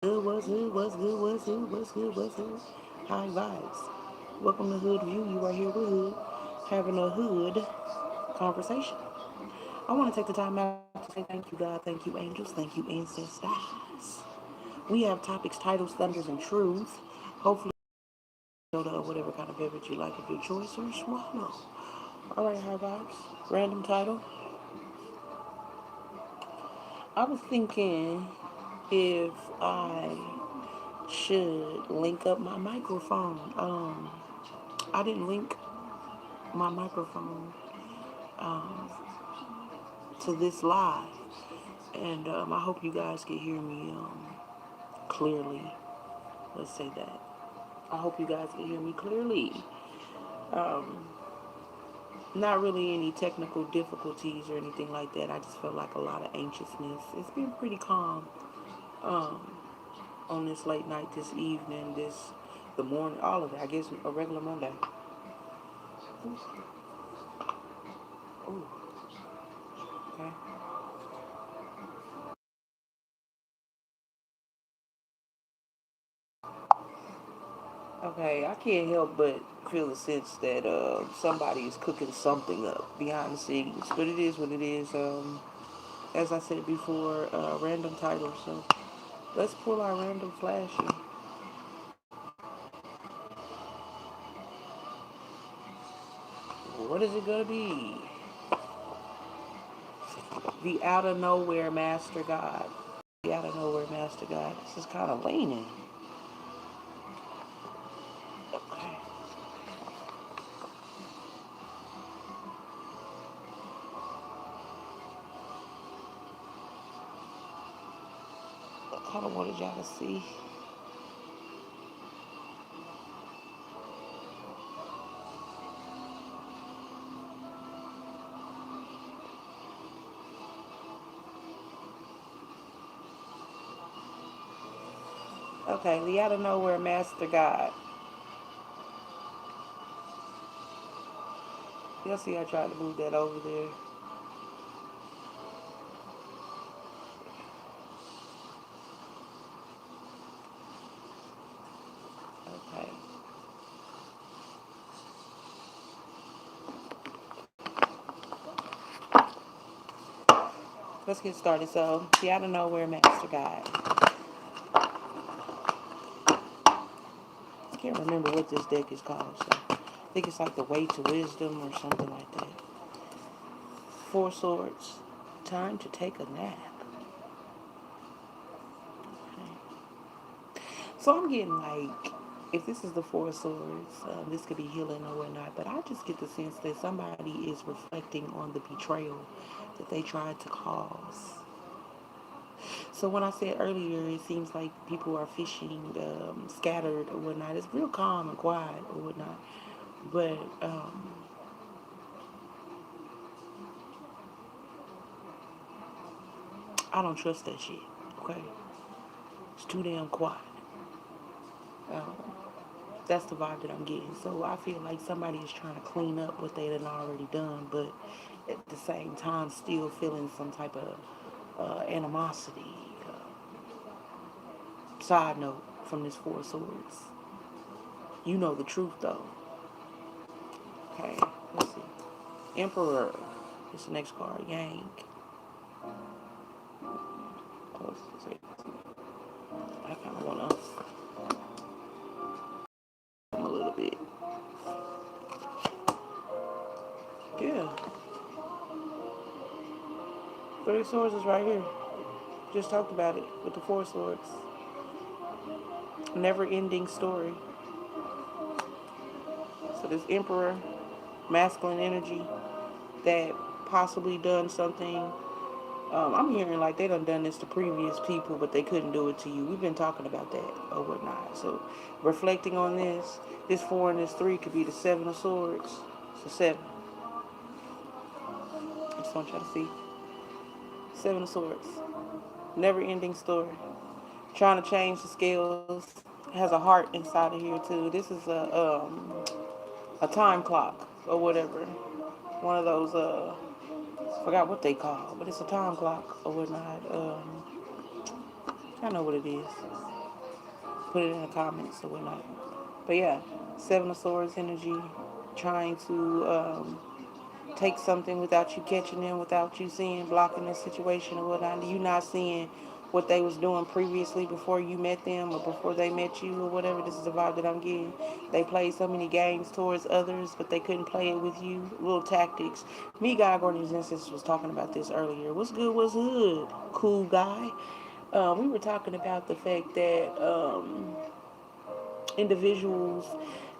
What's good? What's good? What's good? What's good? What's good? High vibes. Welcome to Hood View. You are here with Hood, having a hood conversation. I want to take the time out to say thank you, God, thank you, angels, thank you, ancestors. We have topics, titles, thunders, and truths. Hopefully, soda or whatever kind of beverage you like of your choice or swallow. All right, high vibes. Random title. I was thinking if I should link up my microphone. I didn't link my microphone to this live, and I hope you guys can hear me clearly. Let's say that. I hope you guys can hear me clearly. Um, Not really any technical difficulties or anything like that. I just felt like a lot of anxiousness. It's been pretty calm um, on this late night, this evening, the morning, all of it. I guess a regular Monday. Ooh, okay. Okay, I can't help but feel the sense that somebody is cooking something up behind the scenes, but it is what it is. As I said before, random titles. So let's pull our random flashy. What is it gonna be? The out of nowhere master god. The out of nowhere master god. This is kind of leaning. Okay. I kind of wanted y'all to see. Okay, the out of nowhere master god. You'll see I tried to move that over there. Okay. Let's get started. So, the out of nowhere master god. I can't remember what this deck is called. So I think it's like the way to wisdom or something like that. Four swords. Time to take a nap. Okay. So I'm getting like, if this is the four swords, this could be healing or whatnot. But I just get the sense that somebody is reflecting on the betrayal that they tried to cause. So when I said earlier, it seems like people are fishing scattered or whatnot. It's real calm and quiet or whatnot. But I don't trust that shit. Okay, it's too damn quiet. Um, that's the vibe that I'm getting. So I feel like somebody is trying to clean up what they had already done, but at the same time, still feeling some type of animosity. Side note from this Four of Swords. You know the truth though. Okay, let's see. Emperor. This next card, Yang. Oh, I kind of want to a little bit. Yeah, Three of Swords is right here. Just talked about it with the Four Swords. Never ending story. So this Emperor, masculine energy, that possibly done something. I'm hearing like they done this to previous people, but they couldn't do it to you. We've been talking about that or whatnot. So reflecting on this four and this three could be the Seven of Swords. So seven. I just want y'all to see. Seven of Swords. Never ending story. Trying to change the scales. Has a heart inside of here too. This is a time clock or whatever. One of those forgot what they call, but it's a time clock or whatnot. I know what it is. Put it in the comments or whatnot. But yeah, Seven of Swords energy, trying to take something without you catching them, without you seeing, blocking the situation or whatnot. You not seeing what they was doing previously before you met them or before they met you or whatever. This is the vibe that I'm getting. They played so many games towards others, but they couldn't play it with you. Little tactics. Me, God, Guardians, and Sisters was talking about this earlier. What's good? What's hood? Cool guy. We were talking about the fact that individuals,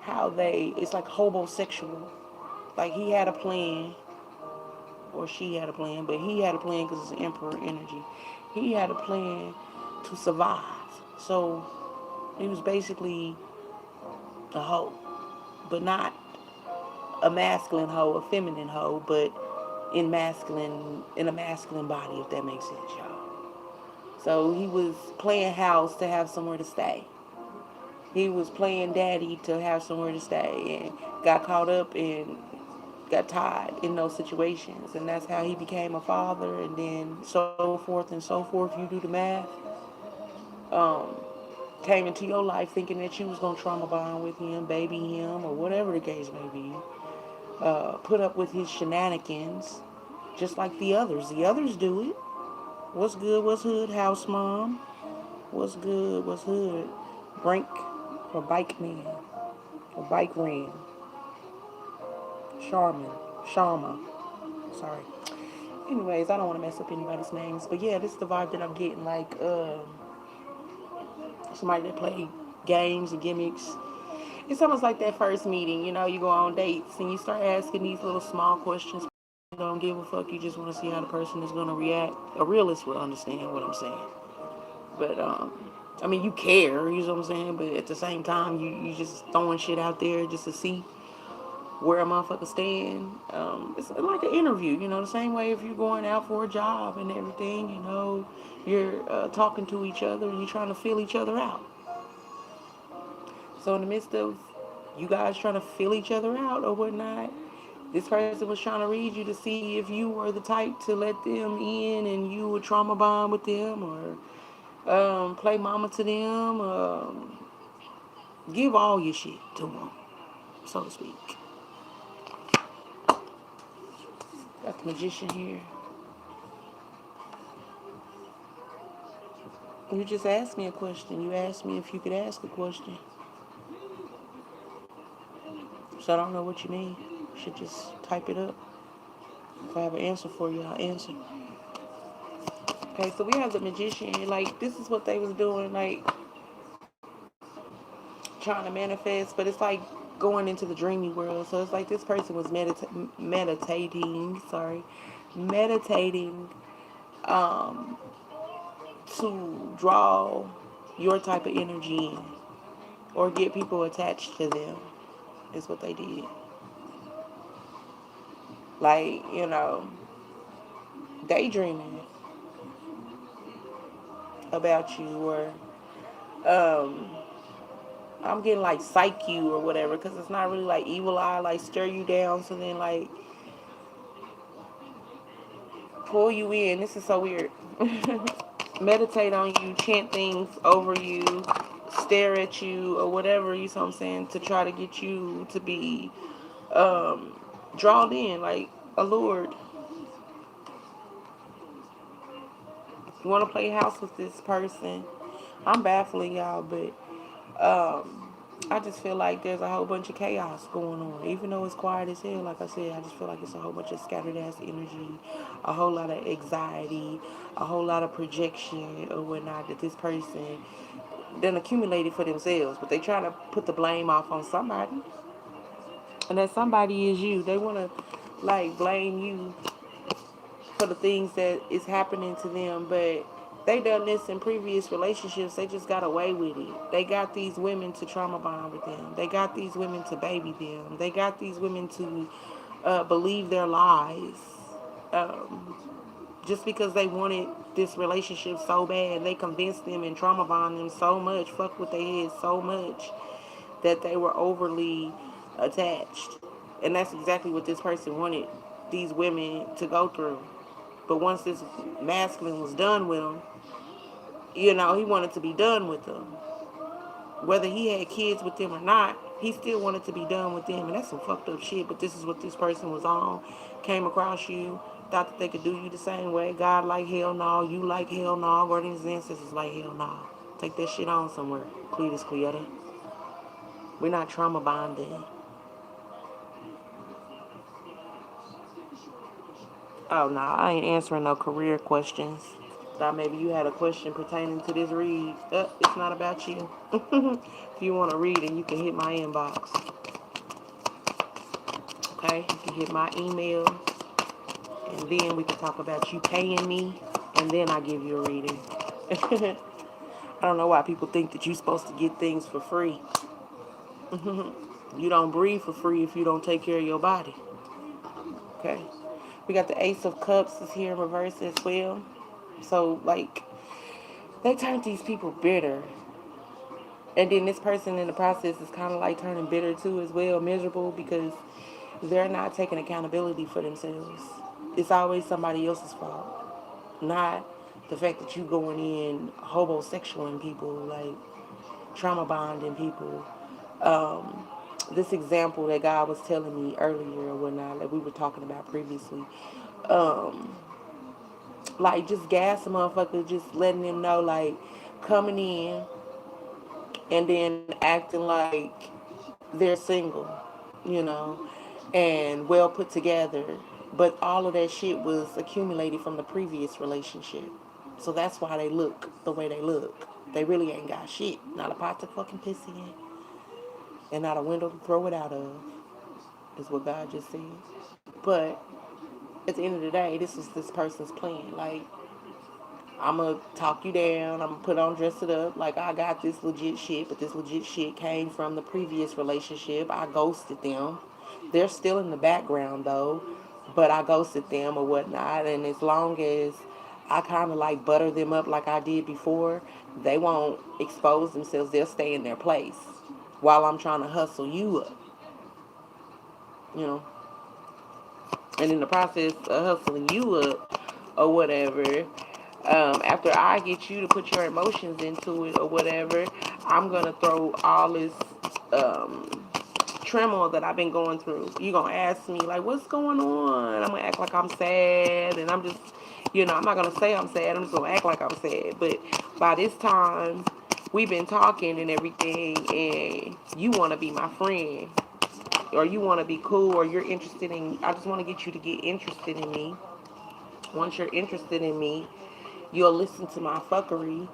how it's like homosexual. Like he had a plan, or she had a plan, but he had a plan because it's emperor energy. He had a plan to survive. So he was basically a hoe, but not a masculine hoe, a feminine hoe, but in a masculine body, if that makes sense, y'all. So he was playing house to have somewhere to stay. He was playing daddy to have somewhere to stay, and got caught up and got tied in those situations, and that's how he became a father, and then so forth and so forth. You do the math. Um, Came into your life thinking that you was gonna trauma bond with him, baby him, or whatever the case may be. Put up with his shenanigans, just like the others. The others do it. What's good? What's hood? House mom. What's good? What's hood? Brink or bike man or bike ram. Charmin. Sharma. Sorry. Anyways, I don't want to mess up anybody's names, but yeah, this is the vibe that I'm getting. Like somebody that play games and gimmicks. It's almost like that first meeting. You know, you go on dates and you start asking these little small questions. You don't give a fuck. You just want to see how the person is gonna react. A realist will understand what I'm saying. But I mean, you care. You know what I'm saying. But at the same time, you just throwing shit out there just to see where a motherfucker stand. It's like an interview, you know, the same way if you're going out for a job and everything, you know, you're talking to each other and you're trying to feel each other out. So in the midst of you guys trying to feel each other out or whatnot, this person was trying to read you to see if you were the type to let them in and you would trauma bond with them, or play mama to them, give all your shit to them, so to speak. Got the magician here. You just asked me a question. You asked me if you could ask a question. So I don't know what you mean. You should just type it up. If I have an answer for you, I'll answer. Okay, so we have the magician. Like, this is what they was doing, like, trying to manifest, but it's like going into the dreamy world. So it's like this person was meditating um, to draw your type of energy in or get people attached to them is what they did. Like, you know, daydreaming about you, or um, I'm getting like psych you or whatever, because it's not really like evil eye, like stir you down, so then like pull you in. This is so weird. Meditate on you, chant things over you, stare at you, or whatever, you know what I'm saying, to try to get you to be drawn in, like allured. You want to play house with this person. I'm baffling y'all, but I just feel like there's a whole bunch of chaos going on. Even though it's quiet as hell, like I said, I just feel like it's a whole bunch of scattered ass energy, a whole lot of anxiety, a whole lot of projection or whatnot that this person then accumulated for themselves. But they trying to put the blame off on somebody. And that somebody is you. They want to like blame you for the things that is happening to them, but they done this in previous relationships. They just got away with it. They got these women to trauma bond with them. They got these women to baby them. They got these women to believe their lies. Um, just because they wanted this relationship so bad, they convinced them and trauma bond them so much, fuck with their heads so much, that they were overly attached. And that's exactly what this person wanted these women to go through. But once this masculine was done with them, He wanted to be done with them. Whether he had kids with them or not, he still wanted to be done with them. And that's some fucked up shit. But this is what this person was on. Came across you, thought that they could do you the same way. God like hell no. You like hell no. Guardians and ancestors like hell no. Take that shit on somewhere. Cletus Cleota. We're not trauma bonded. Oh, no. I ain't answering no career questions. Thought maybe you had a question pertaining to this read. It's not about you. If you want to read it, you can hit my inbox. Okay? You can hit my email. And then we can talk about you paying me. And then I give you a reading. I don't know why people think that you're supposed to get things for free. You don't breathe for free if you don't take care of your body. Okay? We got the Ace of Cups is here in reverse as well. So, like, they turned these people bitter. And then this person in the process is kind of like turning bitter too as well, miserable, because they're not taking accountability for themselves. It's always somebody else's fault, not the fact that you going in homosexual people, like trauma bonding people. This example that God was telling me earlier or whatnot, that we were talking about previously, like just gas a motherfucker, just letting them know, like coming in and then acting like they're single, you know, and well put together. But all of that shit was accumulated from the previous relationship. So that's why they look the way they look. They really ain't got shit. Not a pot to fucking piss in. And not a window to throw it out of. Is what God just said. But at the end of the day, this was this person's plan. Like, I'm going to talk you down. I'm going to put on, dress it up. Like, I got this legit shit, but this legit shit came from the previous relationship. I ghosted them. They're still in the background, though, but I ghosted them or whatnot. And as long as I kind of like butter them up like I did before, they won't expose themselves. They'll stay in their place while I'm trying to hustle you up, you know. And in the process of hustling you up or whatever, after I get you to put your emotions into it or whatever, I'm going to throw all this turmoil that I've been going through. You're going to ask me, like, what's going on? I'm going to act like I'm sad. And I'm just, I'm not going to say I'm sad. I'm just going to act like I'm sad. But by this time, we've been talking and everything, and you want to be my friend. Or you want to be cool, or you're interested in, I just want to get you to get interested in me. Once you're interested in me, you'll listen to my fuckery,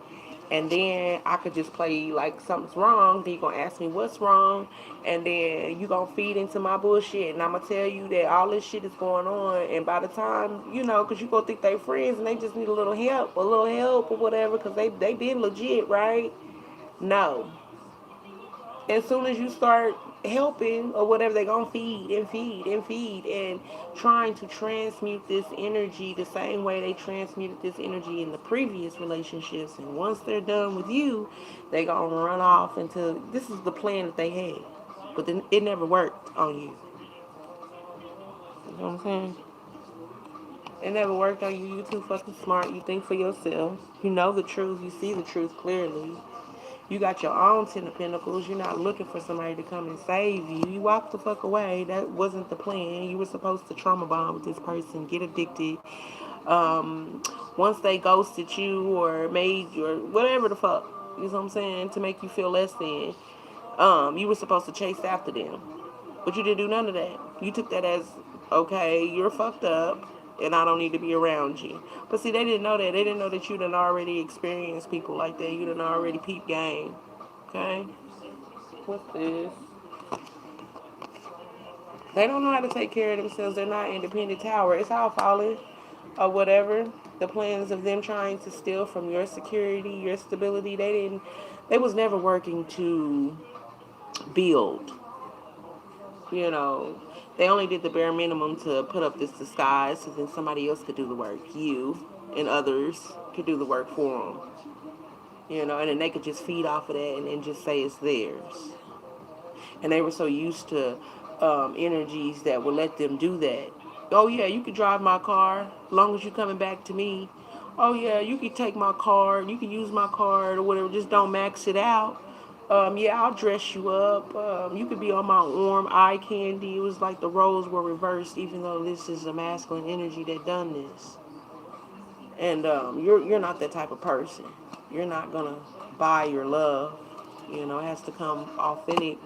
and then I could just play like something's wrong. Then you're gonna ask me what's wrong, and then you're gonna feed into my bullshit, and I'm gonna tell you that all this shit is going on. And by the time, because you gonna think they friends and they just need a little help or whatever, because they been legit, right? No. As soon as you start helping or whatever, they're going to feed and feed and feed and trying to transmute this energy the same way they transmuted this energy in the previous relationships. And once they're done with you, they're going to run off into, this is the plan that they had. But then it never worked on you. You know what I'm saying? It never worked on you. You're too fucking smart. You think for yourself. You know the truth. You see the truth clearly. You got your own Ten of Pentacles. You're not looking for somebody to come and save you. You walked the fuck away. That wasn't the plan. You were supposed to trauma bond with this person, get addicted. Once they ghosted you or made you or whatever the fuck, you know what I'm saying, to make you feel less than, you were supposed to chase after them. But you didn't do none of that. You took that as, okay, you're fucked up, and I don't need to be around you. But see, they didn't know that. They didn't know that you done already experienced people like that. You done already peep game. Okay? What's this? They don't know how to take care of themselves. They're not independent tower. It's all falling or whatever. The plans of them trying to steal from your security, your stability, they was never working to build. They only did the bare minimum to put up this disguise so then somebody else could do the work. You and others could do the work for them. And then they could just feed off of that and then just say it's theirs. And they were so used to energies that would let them do that. Oh, yeah, you can drive my car as long as you're coming back to me. oh yeah, you can take my card, you can use my card or whatever, just don't max it out. Yeah, I'll dress you up. You could be on my warm eye candy. It was like the roles were reversed, even though this is a masculine energy that done this. And you're not that type of person. You're not gonna buy your love. You know, it has to come authentic,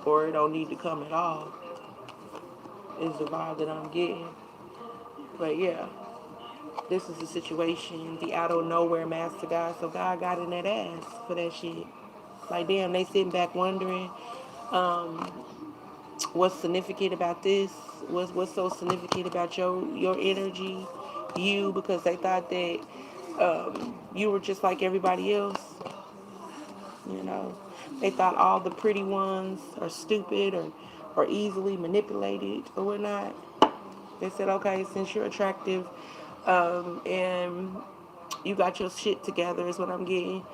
or it don't need to come at all. Is the vibe that I'm getting. But yeah, this is the situation. The out of nowhere master God. So God got in that ass for that shit. Like damn, they sitting back wondering, um, what's significant about this? What's so significant about your energy, you? Because they thought that you were just like everybody else. You know, they thought all the pretty ones are stupid or easily manipulated or whatnot. They said, okay, since you're attractive, and you got your shit together, is what I'm getting.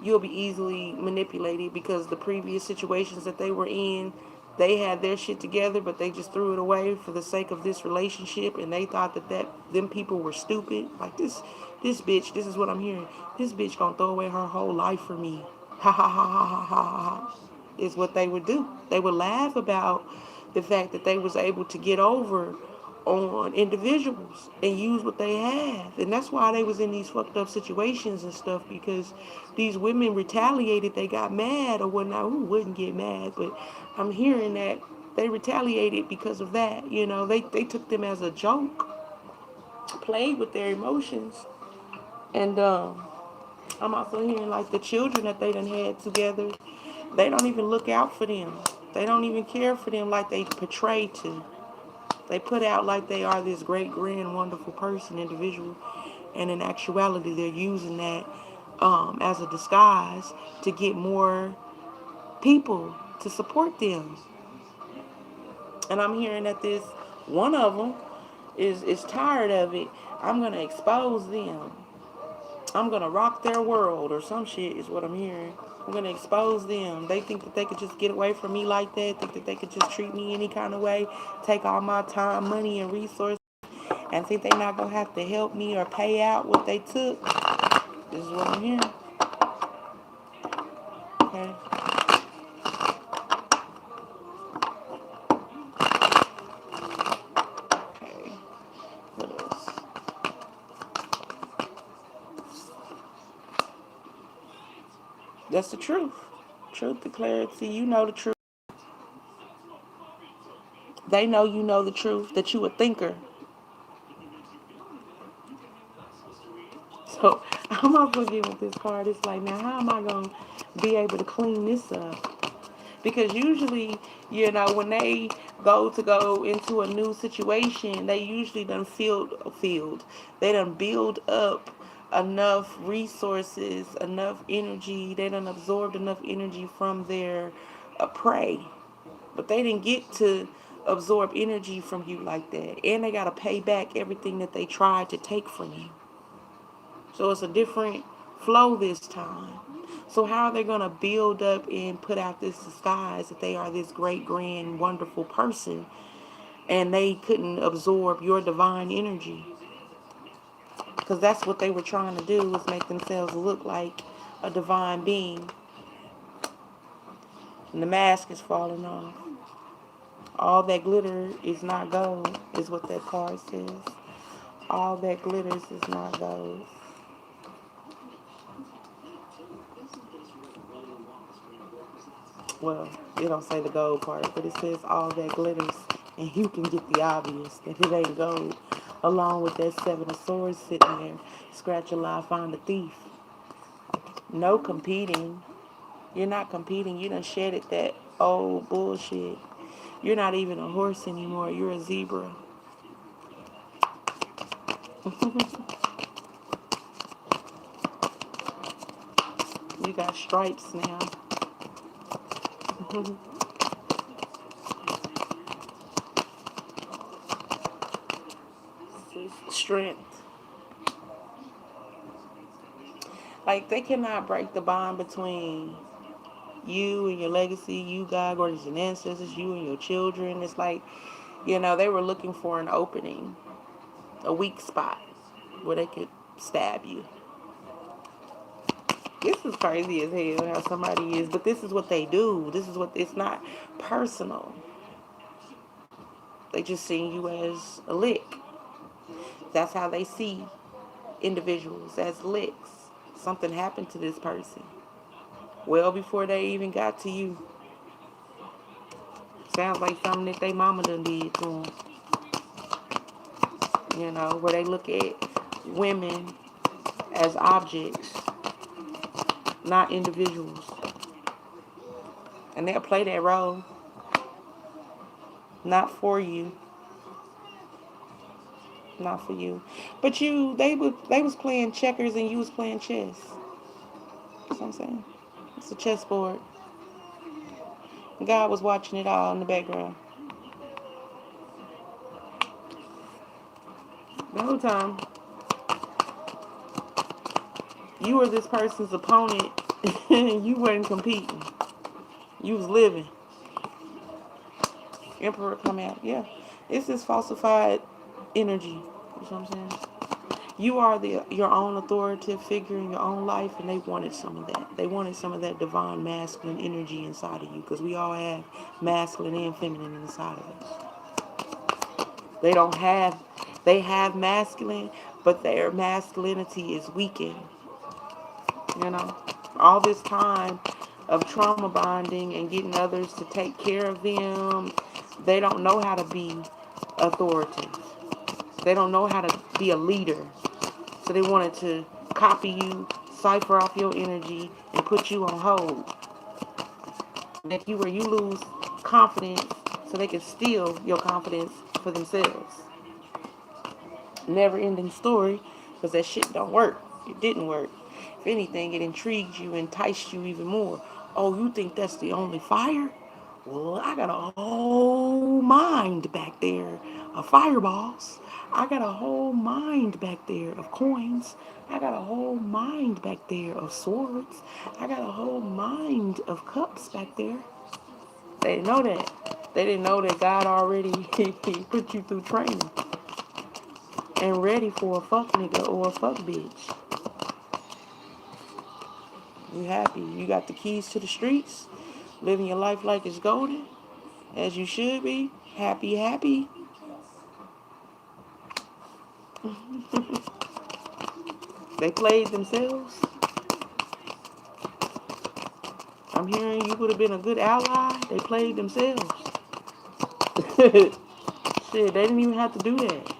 You'll be easily manipulated because the previous situations that they were in, they had their shit together, but they just threw it away for the sake of this relationship, and they thought that them people were stupid. Like this bitch. This is what I'm hearing. This bitch gonna throw away her whole life for me. Ha ha ha ha ha ha ha. Is what they would do. They would laugh about the fact that they was able to get over on individuals and use what they have. And that's why they was in these fucked up situations and stuff, because these women retaliated. They got mad or whatnot. Who wouldn't get mad? But I'm hearing that they retaliated because of that. You know, they took them as a joke, played with their emotions. And I'm also hearing like the children that they done had together, they don't even look out for them. They don't even care for them like they portray to. They put out like they are this great, grand, wonderful person, individual, and in actuality, they're using that as a disguise to get more people to support them. And I'm hearing that this one of them is tired of it. I'm gonna expose them. I'm gonna rock their world or some shit is what I'm hearing. I'm gonna expose them. They think that they could just get away from me like that. Think that they could just treat me any kind of way, take all my time, money, and resources, and think they're not gonna have to help me or pay out what they took. This is what I'm hearing. Okay. Okay. What else? That's the truth. Truth to clarity. You know the truth. They know you know the truth. That you a thinker. So I'm also getting with this card. It's like, now how am I gonna be able to clean this up? Because usually, you know, when they go into a new situation, they usually done field. They done build up enough resources, enough energy. They done absorbed enough energy from their prey. But they didn't get to absorb energy from you like that. And they got to pay back everything that they tried to take from you. So it's a different flow this time. So how are they going to build up and put out this disguise that they are this great, grand, wonderful person, and they couldn't absorb your divine energy? Because that's what they were trying to do, was make themselves look like a divine being. And the mask is falling off. All that glitter is not gold, is what that card says. All that glitters is not gold. Well, it don't say the gold part, but it says all that glitters, and you can get the obvious that it ain't gold. Along with that seven of swords sitting there, scratch a lie, find a thief. No competing. You're not competing. You done shedded that old bullshit. You're not even a horse anymore. You're a zebra. You got stripes now. Strength. Like, they cannot break the bond between you and your legacy, you, God, guardians and ancestors, you and your children. It's like, you know, they were looking for an opening, a weak spot where they could stab you. This is crazy as hell how somebody is, but this is what they do. This is what, it's not personal. They just see you as a lick. That's how they see individuals, as licks. Something happened to this person well before they even got to you. Sounds like something that they mama done did to them. You know, where they look at women as objects, not individuals. And they'll play that role. Not for you. Not for you. But they was playing checkers and you was playing chess. That's what I'm saying. It's a chessboard. God was watching it all in the background. The whole time, you were this person's opponent and you weren't competing. You was living. Emperor come out. Yeah. It's this falsified energy. You know what I'm saying? You are your own authoritative figure in your own life, and they wanted some of that. They wanted some of that divine masculine energy inside of you, because we all have masculine and feminine inside of us. They have masculine, but their masculinity is weakened. You know, all this time of trauma bonding and getting others to take care of them, they don't know how to be authoritative. They don't know how to be a leader. So they wanted to copy you, cipher off your energy, and put you on hold. Make you where you lose confidence so they can steal your confidence for themselves. Never ending story, because that shit don't work. It didn't work. If anything, it intrigued you, enticed you even more. Oh, you think that's the only fire? Well, I got a whole mind back there of fireballs. I got a whole mind back there of coins. I got a whole mind back there of swords. I got a whole mind of cups back there. They didn't know that. They didn't know that God already put you through training and ready for a fuck nigga or a fuck bitch. You happy. You got the keys to the streets. Living your life like it's golden. As you should be. Happy, happy. They played themselves. I'm hearing you would have been a good ally. They played themselves. Shit, they didn't even have to do that.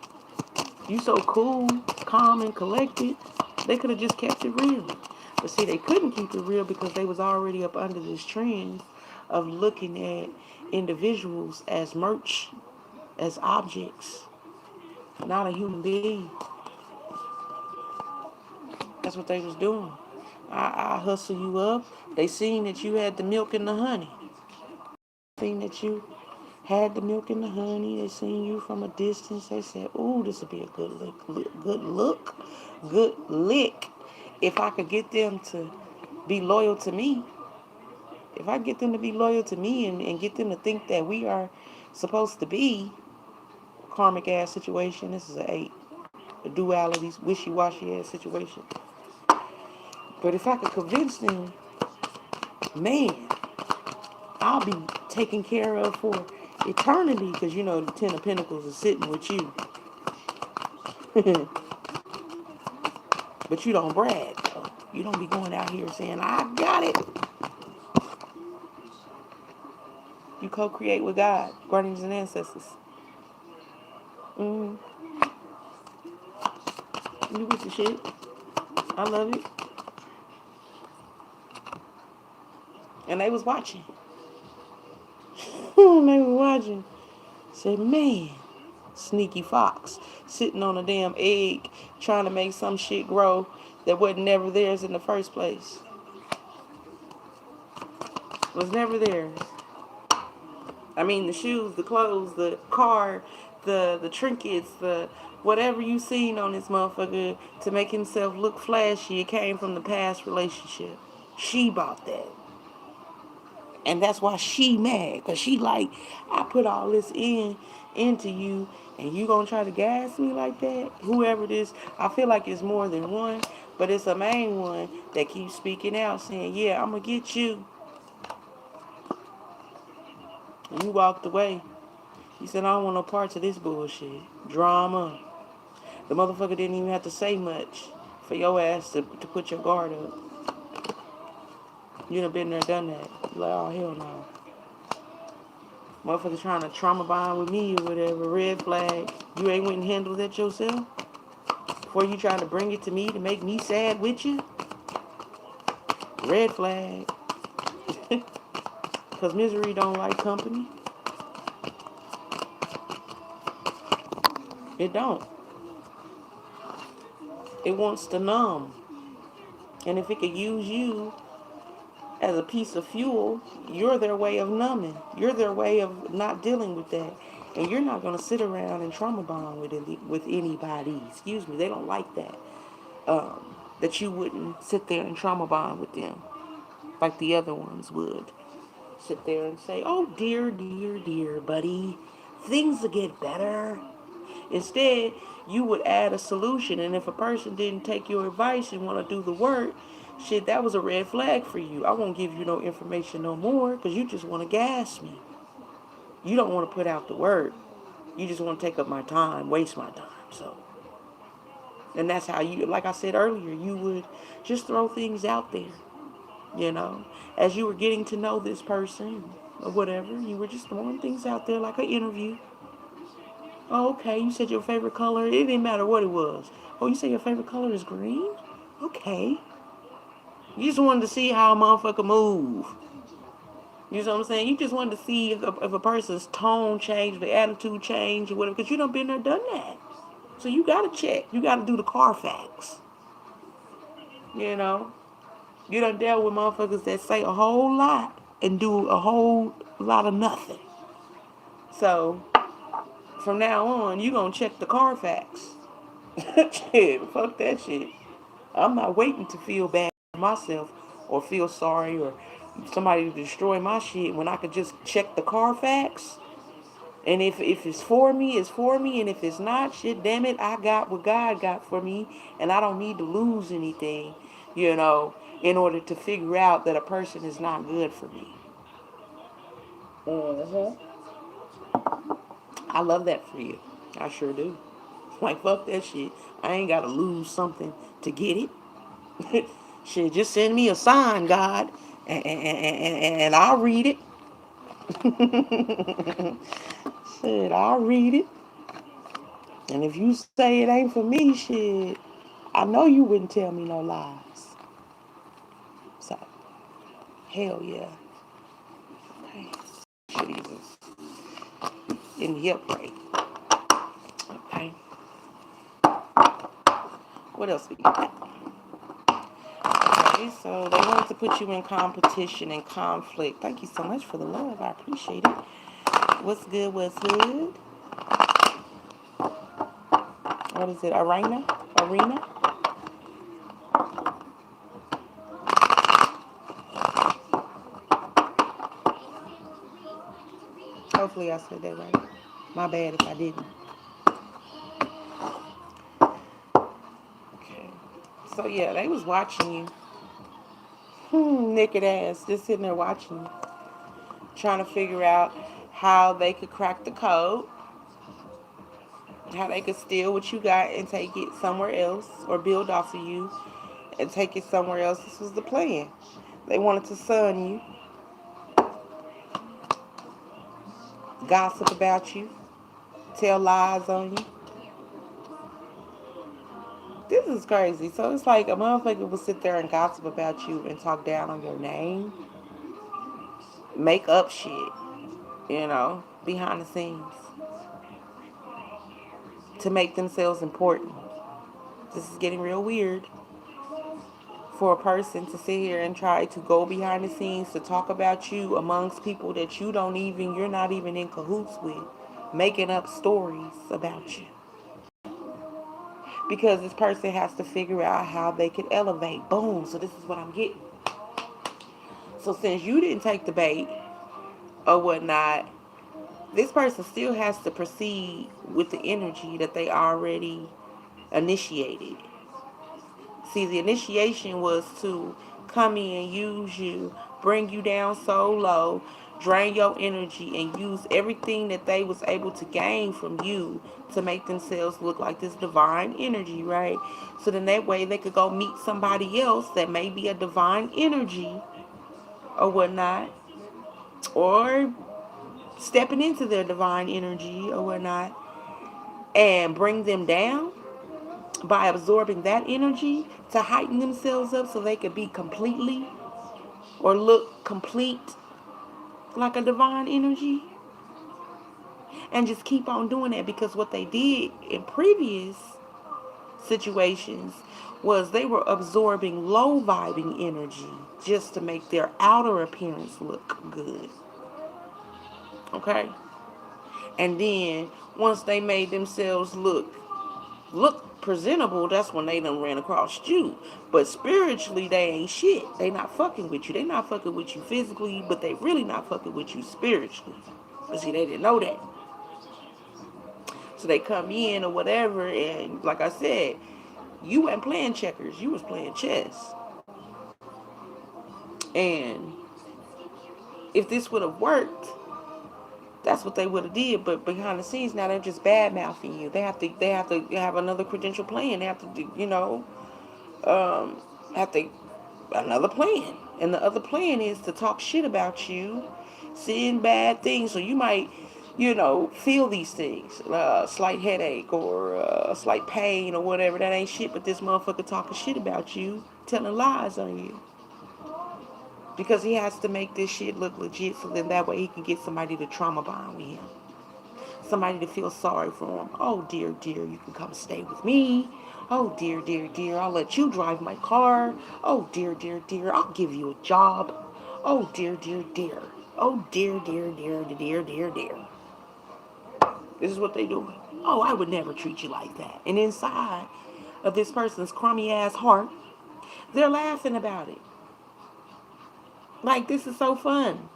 You so cool, calm, and collected. They could have just kept it real. But see, they couldn't keep it real because they was already up under this trend of looking at individuals as merch, as objects, not a human being. That's what they was doing. I hustle you up. They seen that you had the milk and the honey. Seen that you had the milk and the honey. They seen you from a distance. They said, "Ooh, this would be a good lick. If I could get them to be loyal to me, if I get them to be loyal to me and get them to think that we are supposed to be karmic ass situation." This is an 8, a duality, wishy-washy ass situation. But if I could convince them, man, I'll be taken care of for eternity, because you know the 10 of Pentacles is sitting with you. But you don't brag, though. You don't be going out here saying, "I got it." You co-create with God, guardians and ancestors. You with the shit. I love it. And they was watching. They was watching. Said, "Man, sneaky fox, sitting on a damn egg, trying to make some shit grow that wasn't never theirs in the first place. Was never theirs. I mean, the shoes, the clothes, the car, the trinkets, the whatever you seen on this motherfucker to make himself look flashy, it came from the past relationship. She bought that. And that's why she mad. Because she like, I put all this into you, and you gonna try to gas me like that? Whoever this, I feel like it's more than one, but it's a main one that keeps speaking out saying, yeah, I'm gonna get you. And you walked away. You said, I don't want no parts of this bullshit. Drama. The motherfucker didn't even have to say much for your ass to put your guard up. You done been there, done that. You like, oh, hell no. Motherfuckers trying to trauma bond with me or whatever. Red flag. You ain't went and handled that yourself? Before you trying to bring it to me to make me sad with you? Red flag. Because misery don't like company. It don't. It wants to numb. And if it could use you as a piece of fuel, you're their way of numbing. You're their way of not dealing with that. And you're not going to sit around and trauma bond with anybody. Excuse me. They don't like that. That you wouldn't sit there and trauma bond with them like the other ones would. Sit there and say, oh, dear, dear, dear, buddy, things will get better. Instead, you would add a solution. And if a person didn't take your advice and want to do the work, shit, that was a red flag for you. I won't give you no information no more because you just want to gas me. You don't want to put out the work. You just want to take up my time, waste my time. So, and that's how you, like I said earlier, you would just throw things out there, you know. As you were getting to know this person or whatever, you were just throwing things out there like an interview. Oh, okay, you said your favorite color. It didn't matter what it was. Oh, you said your favorite color is green? Okay. You just wanted to see how a motherfucker move. You know what I'm saying? You just wanted to see if a person's tone changed, the attitude changed, or whatever. Because you done been there, done that. So you got to check. You got to do the Carfax. You know? You done dealt with motherfuckers that say a whole lot and do a whole lot of nothing. So, from now on, you going to check the Carfax. Shit, fuck that shit. I'm not waiting to feel bad for myself or feel sorry or somebody to destroy my shit when I could just check the Carfax. And if it's for me, it's for me. And if it's not, shit, damn it, I got what God got for me. And I don't need to lose anything, you know, in order to figure out that a person is not good for me. I love that for you. I sure do. Like, fuck that shit. I ain't got to lose something to get it. Shit, just send me a sign, God, and I'll read it. Shit, I'll read it. And if you say it ain't for me, shit, I know you wouldn't tell me no lies. So, hell yeah. Okay. Shit even in the upright. Okay. What else we got? Okay, so they wanted to put you in competition and conflict. Thank you so much for the love. I appreciate it. What's good? What's good? What is it? Arena? Hopefully I said that right. My bad if I didn't. Okay. So yeah, they was watching you. Naked ass. Just sitting there watching you. Trying to figure out how they could crack the code. How they could steal what you got and take it somewhere else. Or build off of you and take it somewhere else. This was the plan. They wanted to sun you. Gossip about you. Tell lies on you. This is crazy. So it's like a motherfucker will sit there and gossip about you and talk down on your name. Make up shit, you know, behind the scenes. To make themselves important. This is getting real weird. For a person to sit here and try to go behind the scenes to talk about you amongst people that you're not even in cahoots with. Making up stories about you. Because this person has to figure out how they can elevate. Boom. So this is what I'm getting. So since you didn't take the bait or whatnot, this person still has to proceed with the energy that they already initiated. See, the initiation was to come in, use you, bring you down so low, drain your energy, and use everything that they was able to gain from you to make themselves look like this divine energy, right? So then that way they could go meet somebody else that may be a divine energy or whatnot, or stepping into their divine energy or whatnot, and bring them down by absorbing that energy to heighten themselves up so they could be completely or look complete like a divine energy, and just keep on doing that. Because what they did in previous situations was they were absorbing low vibing energy just to make their outer appearance look good. Okay? And then once they made themselves look presentable, that's when they done ran across you. But spiritually, they ain't shit. They not fucking with you. They not fucking with you physically, but they really not fucking with you spiritually. But see, they didn't know that. So they come in or whatever, and like I said, you weren't playing checkers. You was playing chess. And if this would have worked, that's what they would have did. But behind the scenes, now they're just bad mouthing you. They have to have another credential plan. They have to do, have to another plan. And the other plan is to talk shit about you, seeing bad things. So you might, feel these things, a slight headache or a slight pain or whatever. That ain't shit, but this motherfucker talking shit about you, telling lies on you. Because he has to make this shit look legit, so then that way he can get somebody to trauma bond with him. Somebody to feel sorry for him. Oh, dear, dear, you can come stay with me. Oh, dear, dear, dear, I'll let you drive my car. Oh, dear, dear, dear, I'll give you a job. Oh, dear, dear, dear. Oh, dear, dear, dear, dear, dear, dear. This is what they do. Oh, I would never treat you like that. And inside of this person's crummy ass heart, they're laughing about it. Like, this is so fun.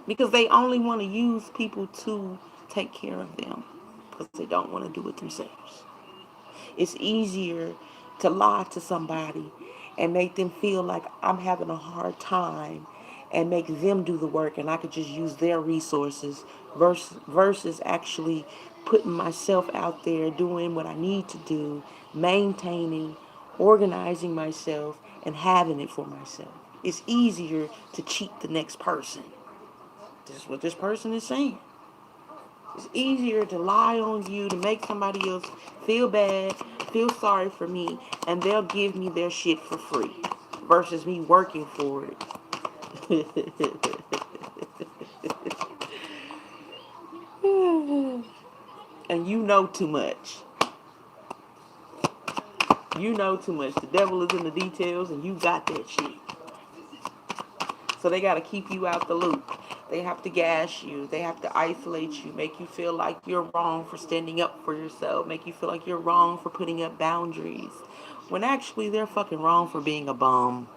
Because they only want to use people to take care of them. Because they don't want to do it themselves. It's easier to lie to somebody and make them feel like I'm having a hard time and make them do the work and I could just use their resources versus actually putting myself out there doing what I need to do, maintaining, organizing myself, and having it for myself. It's easier to cheat the next person. This is what this person is saying. It's easier to lie on you, to make somebody else feel bad, feel sorry for me, and they'll give me their shit for free versus me working for it. And you know too much. You know too much. The devil is in the details, and you got that shit. So they got to keep you out the loop. They have to gas you. They have to isolate you, make you feel like you're wrong for standing up for yourself, make you feel like you're wrong for putting up boundaries, when actually they're fucking wrong for being a bum.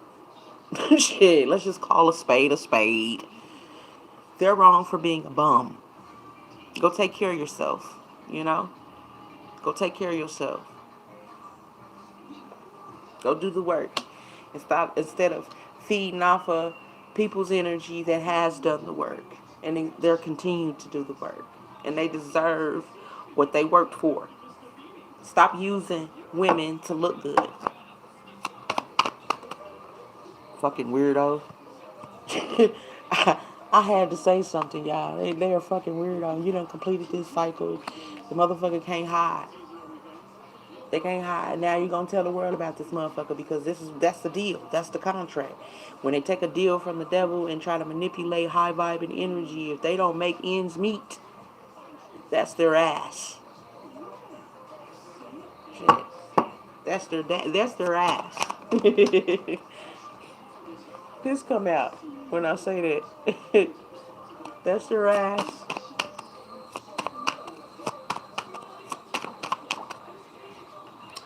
Shit, let's just call a spade a spade. They're wrong for being a bum. Go take care of yourself, Go take care of yourself. Go do the work. And stop, instead of feeding off of people's energy that has done the work. And they're continuing to do the work. And they deserve what they worked for. Stop using women to look good. Fucking weirdo. I had to say something, y'all. They are fucking weirdo. You done completed this cycle. The motherfucker can't hide. They can't hide. Now you're going to tell the world about this motherfucker because that's the deal. That's the contract. When they take a deal from the devil and try to manipulate high vibing energy, if they don't make ends meet, that's their ass. Shit. That's their ass. This come out when I say that. That's their ass.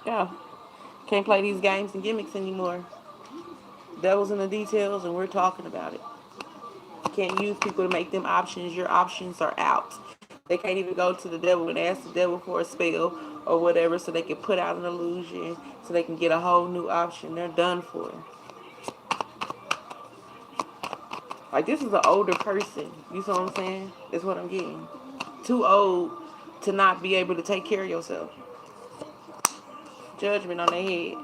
Yeah. Can't play these games and gimmicks anymore. Devil's in the details, and we're talking about it. You can't use people to make them options. Your options are out. They can't even go to the devil and ask the devil for a spell or whatever so they can put out an illusion so they can get a whole new option. They're done for. Like, this is an older person. You see what I'm saying? That's what I'm getting. Too old to not be able to take care of yourself. Judgment on their head.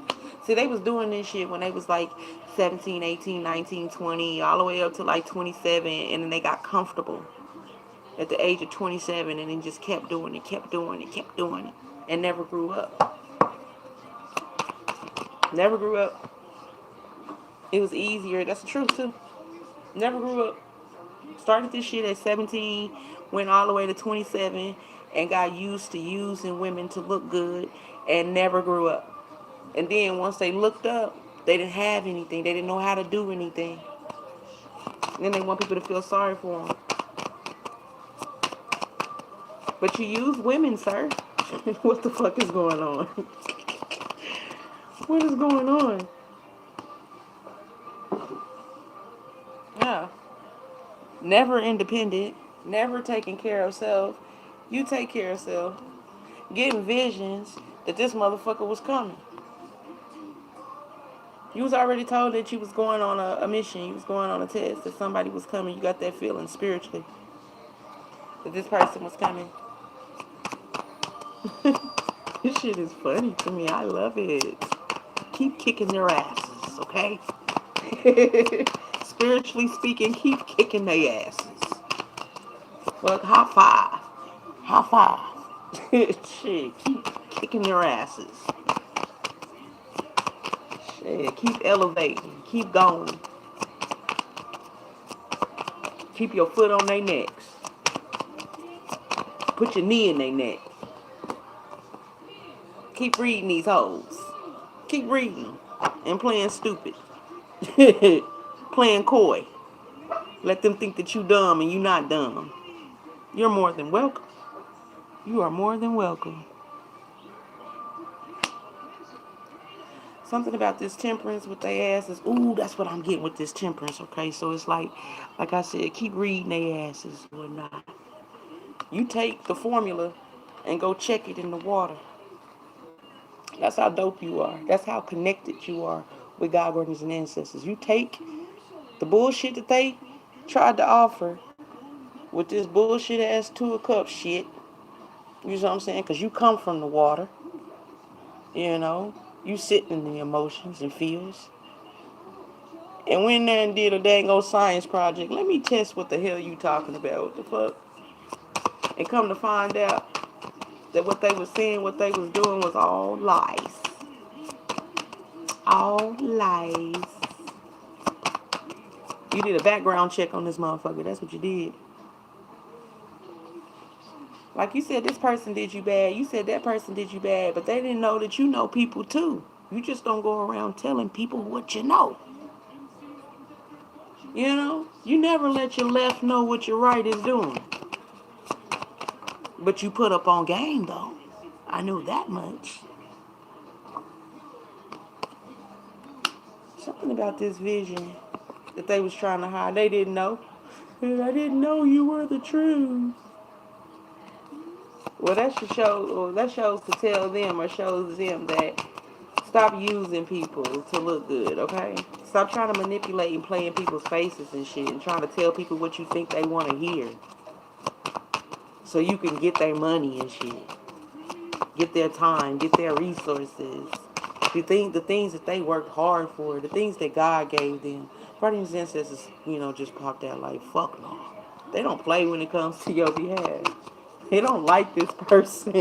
See, they was doing this shit when they was like 17, 18, 19, 20, all the way up to like 27, and then they got comfortable at the age of 27, and then just kept doing it, kept doing it, kept doing it, and never grew up. Never grew up. It was easier. That's the truth, too. Never grew up. Started this shit at 17, went all the way to 27, and got used to using women to look good, and never grew up. And then once they looked up, they didn't have anything. They didn't know how to do anything. And then they want people to feel sorry for them. But you use women, sir. What the fuck is going on? What is going on? Yeah. Never independent. Never taking care of self. You take care of self. Getting visions that this motherfucker was coming. You was already told that you was going on a mission. You was going on a test. That somebody was coming. You got that feeling spiritually. That this person was coming. This shit is funny to me. I love it. Keep kicking their asses, okay? Spiritually speaking, keep kicking their asses. Fuck, high five. High five. Shit, keep kicking their asses. Shit, keep elevating. Keep going. Keep your foot on their necks. Put your knee in their neck. Keep reading these hoes. Keep reading and playing stupid. Playing coy. Let them think that you dumb and you not dumb. You're more than welcome. You are more than welcome. Something about this temperance with their asses. Ooh, that's what I'm getting with this temperance, okay? So it's like I said, keep reading their asses or not. You take the formula and go check it in the water. That's how dope you are. That's how connected you are with God, guardians, and ancestors. You take the bullshit that they tried to offer with this bullshit ass 2 a cup shit. You know what I'm saying? Because you come from the water. You know? You sit in the emotions and feels. And went there and did a dang old science project. Let me test what the hell you talking about. What the fuck? And come to find out that what they was saying, what they was doing was all lies. All lies. You did a background check on this motherfucker. That's what you did. Like you said, this person did you bad. You said that person did you bad. But they didn't know that you know people too. You just don't go around telling people what you know. You know? You never let your left know what your right is doing. But you put up on game, though. I knew that much. Something about this vision that they was trying to hide. They didn't know. I didn't know you were the truth. Well, that should show, or that shows to tell them or shows them that stop using people to look good, okay? Stop trying to manipulate and play in people's faces and shit and trying to tell people what you think they want to hear. So you can get their money and shit. Get their time, get their resources. The things that they worked hard for, the things that God gave them. Guardians and ancestors, just popped out like, fuck no. They don't play when it comes to your behalf. They don't like this person.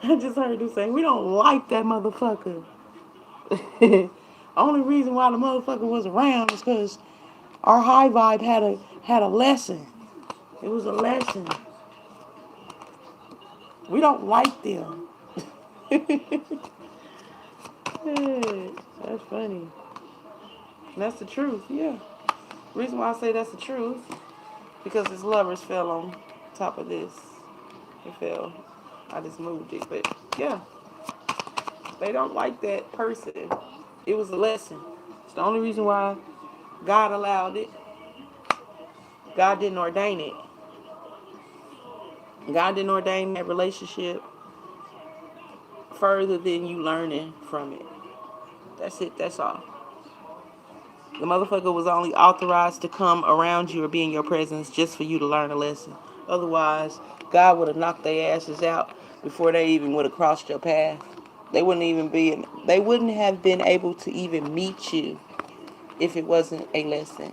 I just heard you saying, we don't like that motherfucker. Only reason why the motherfucker was around is because our high vibe had a lesson. It was a lesson. We don't like them. That's funny. That's the truth, yeah. The reason why I say that's the truth, because his lovers fell on top of this. It fell. I just moved it, but yeah. They don't like that person. It was a lesson. The only reason why God allowed it, God didn't ordain it. God didn't ordain that relationship further than you learning from it. That's it. That's all. The motherfucker was only authorized to come around you or be in your presence just for you to learn a lesson. Otherwise, God would have knocked their asses out before they even would have crossed your path. They wouldn't have been able to even meet you if it wasn't a lesson.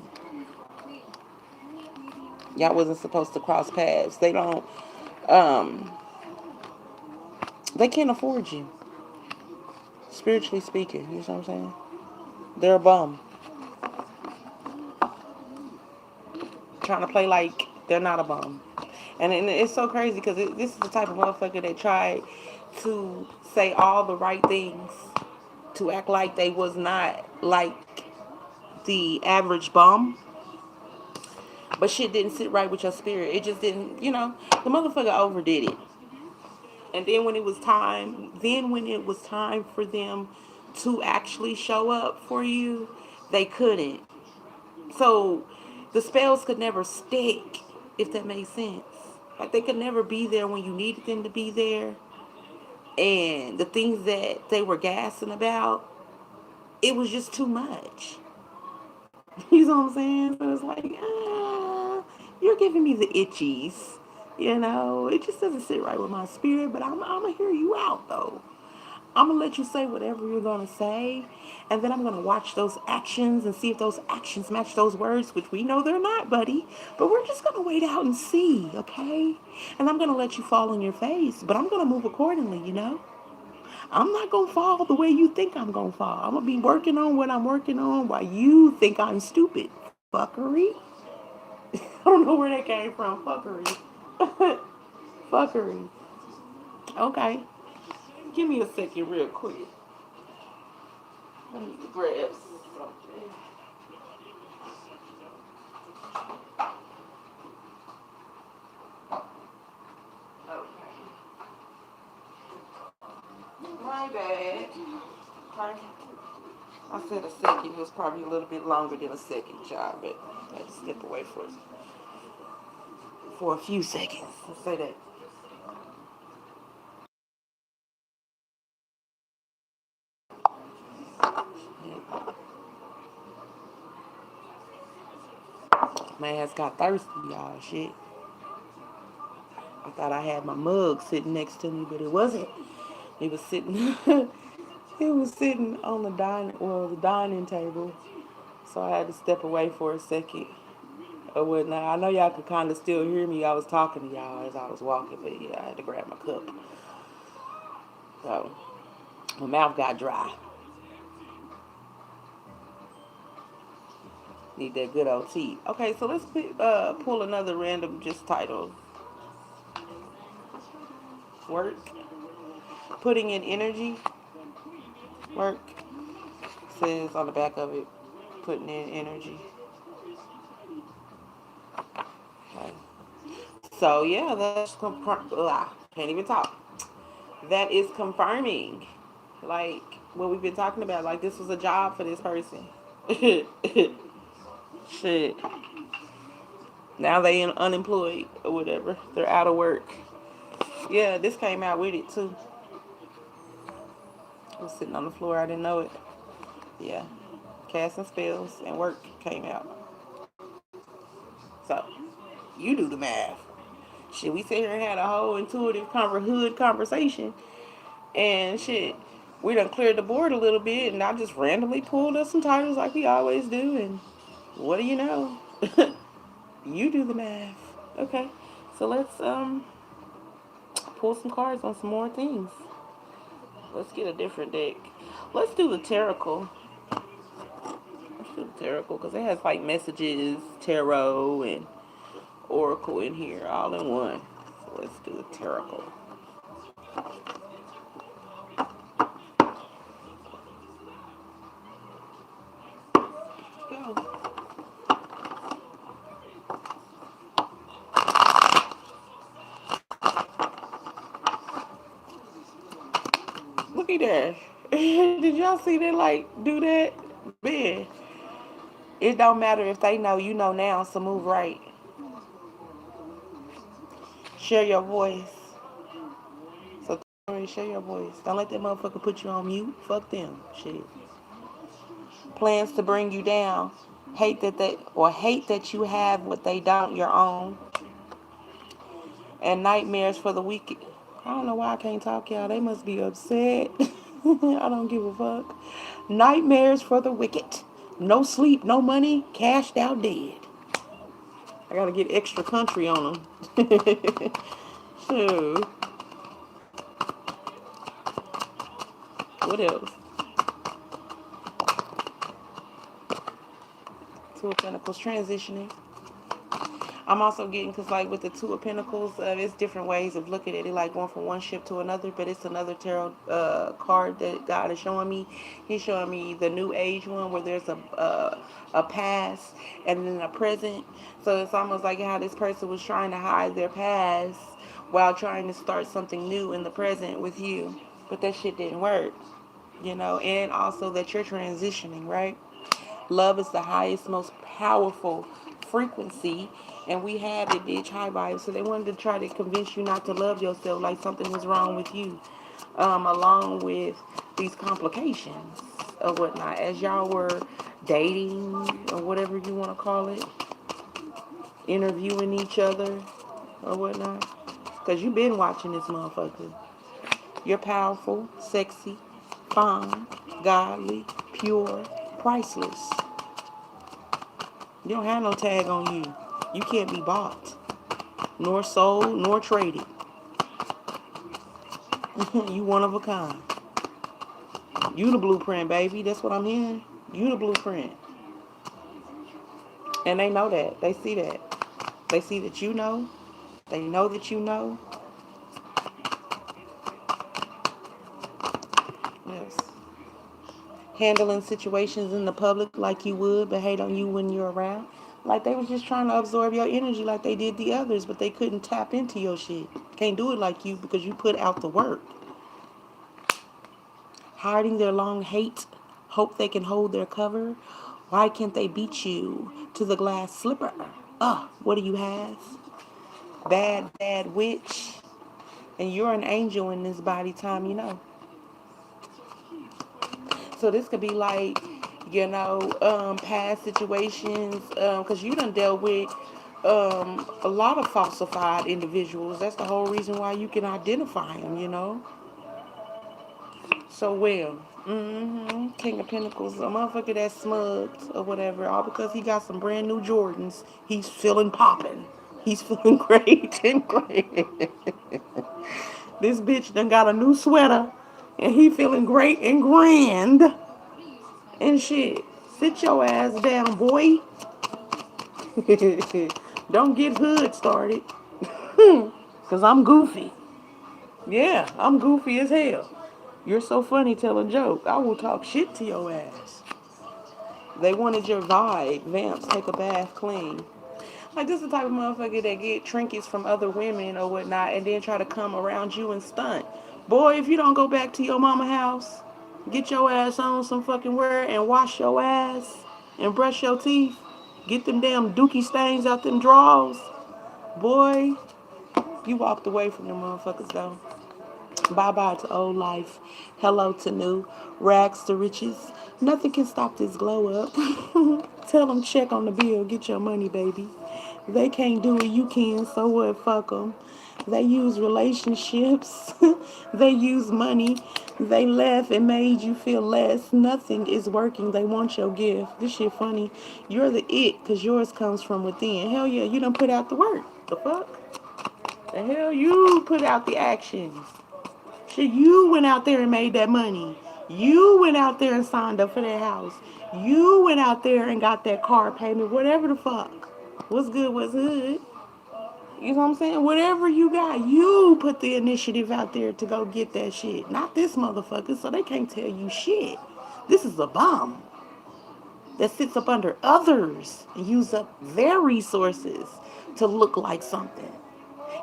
Y'all wasn't supposed to cross paths. Um they can't afford you. Spiritually speaking, you know what I'm saying? They're a bum. Trying to play like they're not a bum. And it's so crazy because this is the type of motherfucker that tried to say all the right things to act like they was not like the average bum. But shit didn't sit right with your spirit. It just didn't, the motherfucker overdid it. And then when it was time for them to actually show up for you, they couldn't. So the spells could never stick, if that makes sense. Like they could never be there when you needed them to be there. And the things that they were gassing about, it was just too much. You know what I'm saying? So it's like, you're giving me the itchies. It just doesn't sit right with my spirit, but I'm going to hear you out, though. I'm going to let you say whatever you're going to say, and then I'm going to watch those actions and see if those actions match those words, which we know they're not, buddy. But we're just going to wait out and see, okay? And I'm going to let you fall on your face, but I'm going to move accordingly. I'm not going to fall the way you think I'm going to fall. I'm going to be working on what I'm working on while you think I'm stupid. Fuckery? I don't know where that came from. Fuckery. Fuckery. Okay. Give me a second real quick. Let me grab something. Okay. My bad. Okay. I said a second. It was probably a little bit longer than a second, y'all, but I had to step away for a few seconds. Let's say that. My ass got thirsty, y'all. Shit. I thought I had my mug sitting next to me, but it wasn't. It was sitting. It was sitting on the dining table. So I had to step away for a second or whatnot. I know y'all could kind of still hear me. I was talking to y'all as I was walking, but yeah, I had to grab my cup. So my mouth got dry. Need that good old tea. Okay, so let's pull another random just title. Work. Putting in energy. Work. Says on the back of it, putting in energy. Okay. So yeah, can't even talk. That is confirming, like what we've been talking about. Like this was a job for this person. Shit. Now they unemployed or whatever. They're out of work. Yeah, this came out with it too. I was sitting on the floor. I didn't know it. Yeah, casting spells and work came out. So you do the math. Shit, we sit here and had a whole intuitive hood conversation, and shit, we done cleared the board a little bit, and I just randomly pulled up some titles like we always do, and what do you know? You do the math. Okay, so let's pull some cards on some more things. Let's get a different deck. Let's do the tarot. Let's do the tarot because it has like messages, tarot, and oracle in here all in one. So let's do the tarot. Go. Look at that. Did y'all see that, like, do that? Man, it don't matter if they know you know now, so move right. Share your voice. So share your voice. Don't let that motherfucker put you on mute. Fuck them. Shit. Plans to bring you down. Hate that you have what they don't, your own. And nightmares for the wicked. I don't know why I can't talk, y'all. They must be upset. I don't give a fuck. Nightmares for the wicked. No sleep, no money, cashed out dead. I gotta get extra country on them. So, what else? Two of Pentacles transitioning. I'm also getting, because like with the Two of Pentacles, it's different ways of looking at it, like going from one ship to another, but it's another tarot card that God is showing me. He's showing me the New Age one where there's a past and then a present. So it's almost like how this person was trying to hide their past while trying to start something new in the present with you. But that shit didn't work, and also that you're transitioning, right? Love is the highest, most powerful frequency, and we have it, bitch, high vibes. So they wanted to try to convince you not to love yourself, like something was wrong with you, along with these complications or whatnot. As y'all were dating or whatever you want to call it, interviewing each other or whatnot, because you've been watching this motherfucker. You're powerful, sexy, fine, godly, pure, priceless. You don't have no tag on you. You can't be bought, nor sold, nor traded. You one of a kind. You the blueprint, baby. That's what I'm hearing. You the blueprint. And they know that. They see that. They see that you know. They know that you know. Yes. Handling situations in the public like you would, but hate on you when you're around. Like they was just trying to absorb your energy like they did the others, but they couldn't tap into your shit. Can't do it like you because you put out the work. Hiding their long hate, hope they can hold their cover. Why can't they beat you to the glass slipper? What do you have? Bad, bad witch. And you're an angel in this body, time So this could be like, past situations, because you done dealt with a lot of falsified individuals. That's the whole reason why you can identify them. So well. King of Pentacles, a motherfucker that's smugged or whatever, all because he got some brand new Jordans. He's feeling popping. He's feeling great and great. This bitch done got a new sweater and he feeling great and grand and shit. Sit your ass down, boy. Don't get hood started. Cause I'm goofy. Yeah, I'm goofy as hell. You're so funny, tell a joke. I will talk shit to your ass. They wanted your vibe. Vamps, take a bath clean. Like, this is the type of motherfucker that get trinkets from other women or whatnot and then try to come around you and stunt. Boy, if you don't go back to your mama house, get your ass on some fucking wear and wash your ass and brush your teeth, get them damn dookie stains out them drawers, boy, you walked away from them motherfuckers though. Bye bye to old life. Hello to new. Rags to riches. Nothing can stop this glow up. Tell them check on the bill. Get your money, baby. They can't do it. You can. So what? Fuck them. They use relationships. They use money. They left and made you feel less. Nothing is working. They want your gift. This shit funny. You're the it because yours comes from within. Hell yeah, you done put out the work. The fuck? The hell you put out the actions. Shit, you went out there and made that money. You went out there and signed up for that house. You went out there and got that car payment, whatever the fuck. What's good, what's good. You know what I'm saying? Whatever you got, you put the initiative out there to go get that shit. Not this motherfucker, so they can't tell you shit. This is a bomb that sits up under others and use up their resources to look like something.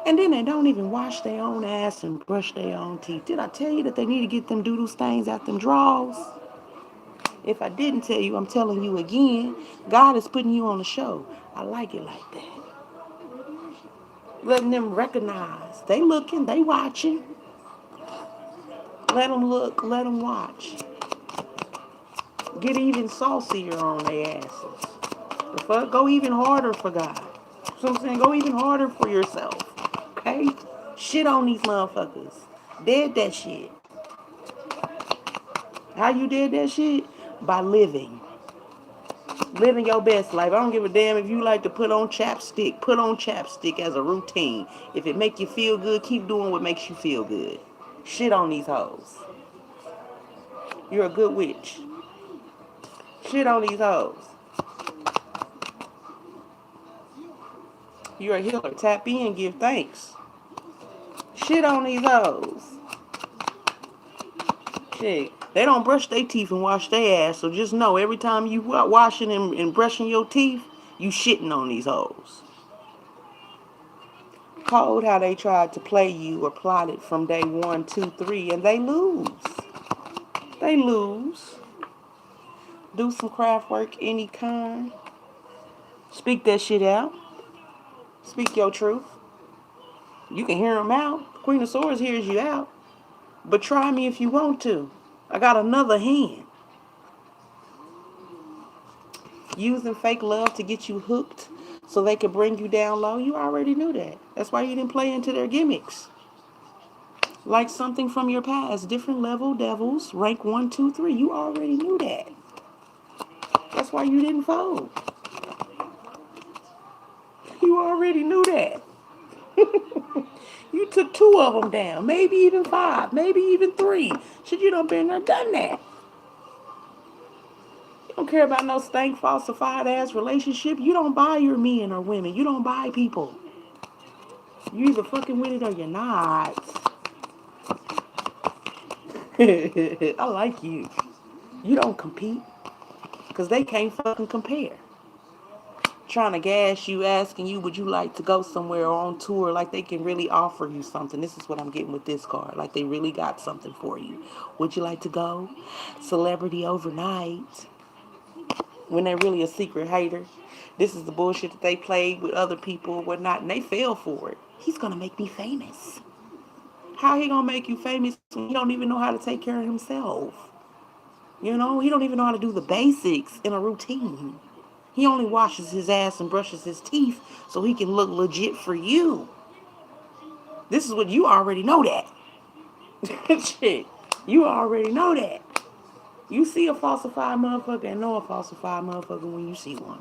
And then they don't even wash their own ass and brush their own teeth. Did I tell you that they need to get them doodle stains out them drawers? If I didn't tell you, I'm telling you again. God is putting you on the show. I like it like that. Letting them recognize. They looking, they watching. Let them look, let them watch. Get even saucier on their asses. The fuck? Go even harder for God. So I'm saying, go even harder for yourself. Okay? Shit on these motherfuckers. Dead that shit. How you did that shit? By living. Living your best life. I don't give a damn if you like to put on chapstick. Put on chapstick as a routine. If it make you feel good, keep doing what makes you feel good. Shit on these hoes. You're a good witch. Shit on these hoes. You're a healer. Tap in, give thanks. Shit on these hoes. Shit. They don't brush their teeth and wash their ass, so just know every time you washing and brushing your teeth, you shitting on these hoes. Cold how they tried to play you or plot it from day 1, 2, 3, and they lose. They lose. Do some craft work any kind. Speak that shit out. Speak your truth. You can hear them out. Queen of Swords hears you out. But try me if you want to. I got another hand. Using fake love to get you hooked so they can bring you down low. You already knew that. That's why you didn't play into their gimmicks. Like something from your past. Different level devils. Rank 1, 2, 3. You already knew that. That's why you didn't fold. You already knew that. You took 2 of them down. Maybe even 5. Maybe even 3. Should you done been there done that. You don't care about no stank, falsified ass relationship. You don't buy your men or women. You don't buy people. You either fucking with it or you're not. I like you. You don't compete. Because they can't fucking compare. Trying to gas you, asking you, would you like to go somewhere or on tour, like they can really offer you something. This is what I'm getting with this card. Like they really got something for you. Would you like to go? Celebrity overnight. When they're really a secret hater. This is the bullshit that they played with other people and whatnot, and they fell for it. He's going to make me famous. How he going to make you famous when he don't even know how to take care of himself? You know, he don't even know how to do the basics in a routine. He only washes his ass and brushes his teeth so he can look legit for you. This is what you already know that. Shit. You already know that. You see a falsified motherfucker and know a falsified motherfucker when you see one.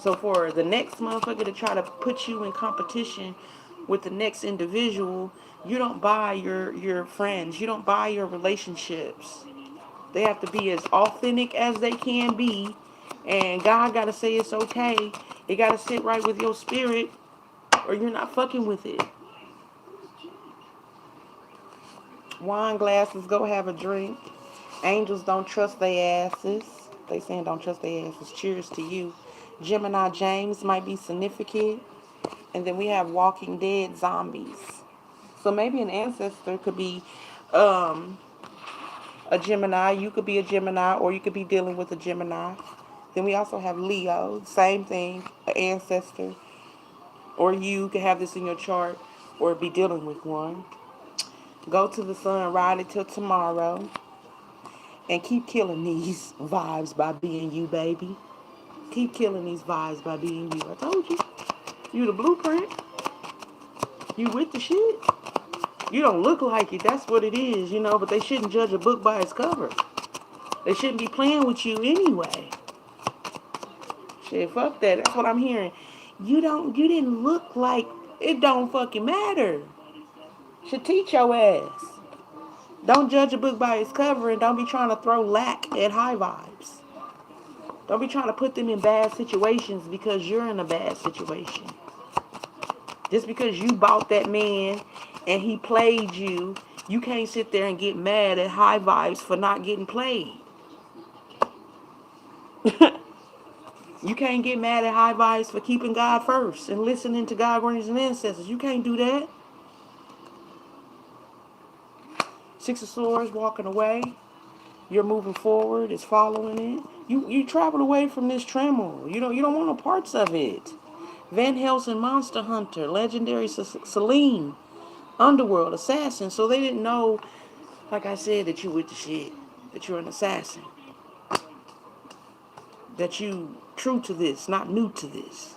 So for the next motherfucker to try to put you in competition with the next individual, you don't buy your friends. You don't buy your relationships. They have to be as authentic as they can be. And God got to say it's okay. It got to sit right with your spirit or you're not fucking with it. Wine glasses, go have a drink. Angels don't trust their asses. They saying don't trust their asses. Cheers to you. Gemini James might be significant. And then we have Walking Dead zombies. So maybe an ancestor could be a Gemini. You could be a Gemini or you could be dealing with a Gemini. Then we also have Leo. Same thing. An ancestor. Or you could have this in your chart or be dealing with one. Go to the sun, ride it till tomorrow. And keep killing these vibes by being you, baby. Keep killing these vibes by being you. I told you. You the blueprint. You with the shit. You don't look like it. That's what it is, you know. But they shouldn't judge a book by its cover. They shouldn't be playing with you anyway. Shit, fuck that. That's what I'm hearing. You didn't look like, it don't fucking matter. Should teach your ass. Don't judge a book by its cover and don't be trying to throw lack at high vibes. Don't be trying to put them in bad situations because you're in a bad situation. Just because you bought that man and he played you, you can't sit there and get mad at high vibes for not getting played. You can't get mad at high vibes for keeping God first and listening to God, guardians, and ancestors. You can't do that. 6 of Swords, walking away. You're moving forward. It's following it. You travel away from this tremor. You don't want no parts of it. Van Helsing, Monster Hunter, Legendary Celine, Underworld, Assassin. So they didn't know, like I said, that you with the shit. That you're an assassin. That you true to this, not new to this.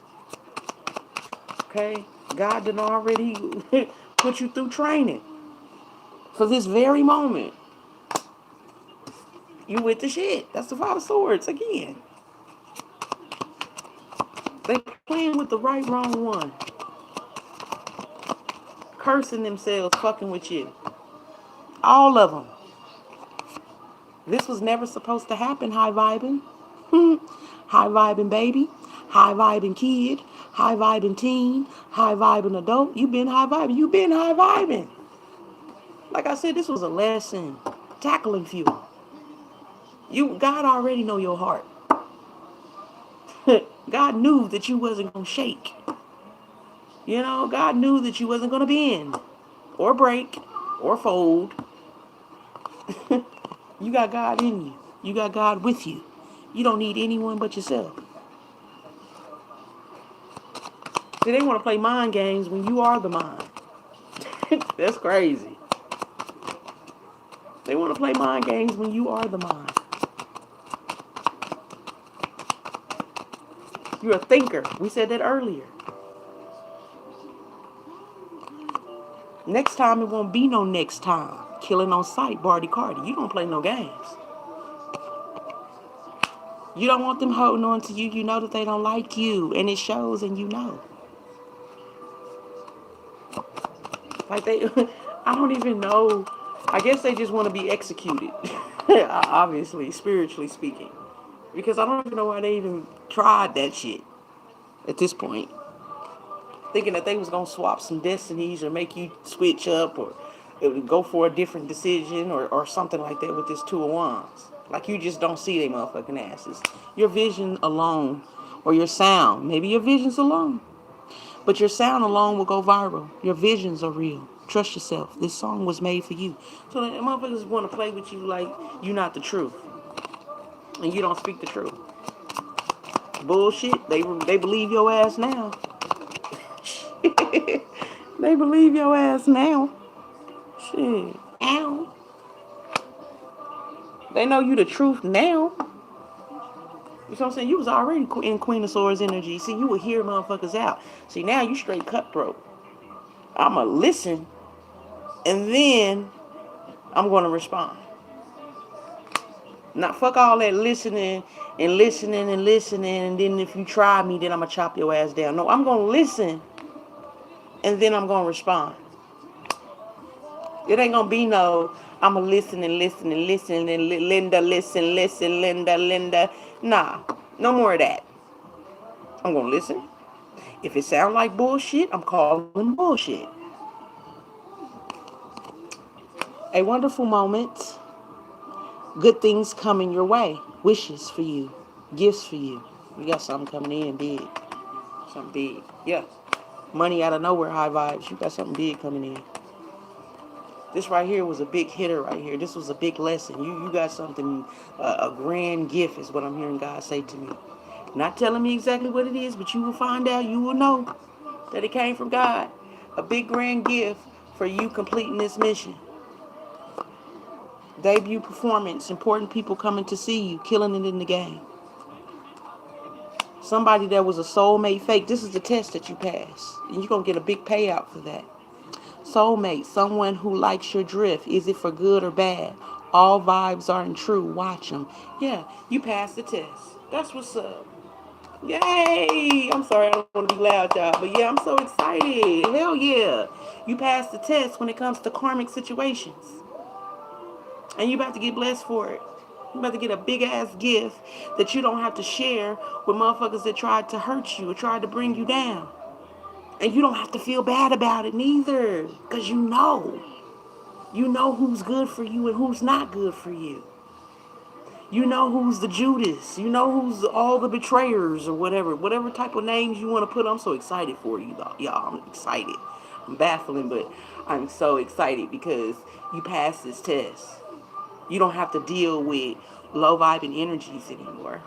Okay? God done already put you through training for this very moment. You with the shit. That's the Five of Swords again. They playing with the right, wrong one. Cursing themselves, fucking with you. All of them. This was never supposed to happen, high vibing. High vibing baby, high vibing kid, high vibing teen, high vibing adult. You been high vibing. You been high vibing. Like I said, this was a lesson. Tackling fuel. God already know your heart. God knew that you wasn't gonna shake. God knew that you wasn't gonna bend or break or fold. You got God in you. You got God with you. You don't need anyone but yourself. See, they want to play mind games when you are the mind. That's crazy. They want to play mind games when you are the mind. You're a thinker. We said that earlier. Next time it won't be no next time. Killing on sight, Barty Cardi. You don't play no games. You don't want them holding on to you. You know that they don't like you. And it shows and you know. Like I don't even know. I guess they just want to be executed. Obviously, spiritually speaking. Because I don't even know why they even tried that shit at this point. Thinking that they was going to swap some destinies or make you switch up or go for a different decision or something like that with this Two of Wands. Like you just don't see they motherfucking asses. Your vision alone or your sound. Maybe your vision's alone. But your sound alone will go viral. Your visions are real. Trust yourself. This song was made for you. So the motherfuckers want to play with you like you're not the truth. And you don't speak the truth. Bullshit. They believe your ass now. They believe your ass now. Shit. Ow. They know you the truth now. You know what I'm saying? You was already in Queen of Swords energy. See, you would hear motherfuckers out. See, now you straight cutthroat. I'ma listen, and then I'm gonna respond. Not fuck all that listening, and then if you try me, then I'ma chop your ass down. No, I'm gonna listen, and then I'm gonna respond. It ain't gonna be no, I'ma listen, and Linda, listen, Linda. Nah, no more of that. I'm gonna listen. If it sound like bullshit, I'm calling bullshit. A wonderful moment. Good things coming your way. Wishes for you. Gifts for you. You got something coming in big. Something big. Yeah. Money out of nowhere, high vibes. You got something big coming in. This right here was a big hitter right here. This was a big lesson. You got something, a grand gift is what I'm hearing God say to me. Not telling me exactly what it is, but you will find out. You will know that it came from God. A big grand gift for you completing this mission. Debut performance. Important people coming to see you. Killing it in the game. Somebody that was a soulmate fake. This is the test that you pass. And you're going to get a big payout for that. Soulmate, someone who likes your drift. Is it for good or bad? All vibes aren't true. Watch them. Yeah, you passed the test. That's what's up. Yay! I'm sorry, I don't want to be loud, y'all. But yeah, I'm so excited. Hell yeah. You passed the test when it comes to karmic situations. And you about to get blessed for it. You about to get a big ass gift that you don't have to share with motherfuckers that tried to hurt you or tried to bring you down. And you don't have to feel bad about it neither. Because you know. You know who's good for you and who's not good for you. You know who's the Judas. You know who's all the betrayers or whatever. Whatever type of names you want to put. I'm so excited for you, y'all. I'm excited. I'm baffling, but I'm so excited because you passed this test. You don't have to deal with low vibing energies anymore.